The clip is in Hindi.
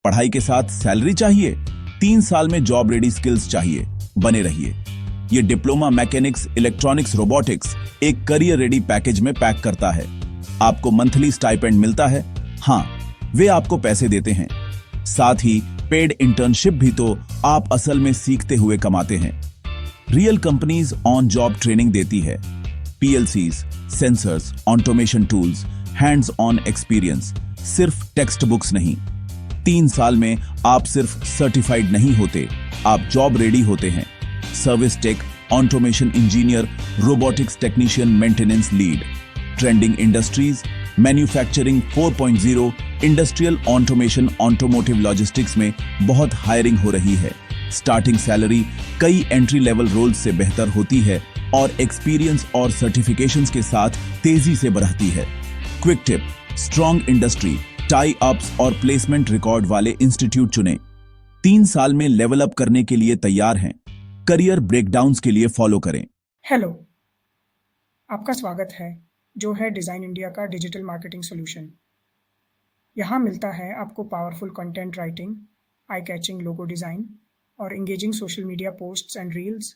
पढ़ाई के साथ सैलरी चाहिए? 3 साल में जॉब रेडी स्किल्स चाहिए? बने रहिए। ये डिप्लोमा मैकेनिक्स इलेक्ट्रॉनिक्स रोबोटिक्स एक करियर रेडी पैकेज में पैक करता है। आपको मंथली स्टाइपेंड मिलता है। हाँ, वे आपको पैसे देते हैं। साथ ही पेड इंटर्नशिप भी तो आप असल में सीखते हुए कमाते हैं। Real companies on job training देती है। पीएलसीज, sensors, automation tools, hands on experience, सिर्फ टेक्स्ट बुक्स नहीं। 3 साल में आप सिर्फ सर्टिफाइड नहीं होते, आप जॉब रेडी होते हैं। Service tech, automation engineer, robotics technician, maintenance lead. Trending industries, manufacturing 4.0, industrial automation, automotive logistics में बहुत हायरिंग हो रही है। स्टार्टिंग सैलरी कई एंट्री लेवल रोल्स से बेहतर होती है और एक्सपीरियंस और सर्टिफिकेशंस के साथ तेजी से बढ़ती है। Quick tip, strong industry, tie ups और प्लेसमेंट रिकॉर्ड वाले इंस्टीट्यूट चुनें। 3 साल में लेवल अप करने के लिए तैयार हैं। करियर ब्रेकडाउन्स के लिए फॉलो करें। हेलो, आपका स्वागत है जो है डिज़ाइन इंडिया का डिजिटल मार्केटिंग सॉल्यूशन। यहाँ मिलता है आपको powerful content writing, eye catching logo design और engaging social media posts and reels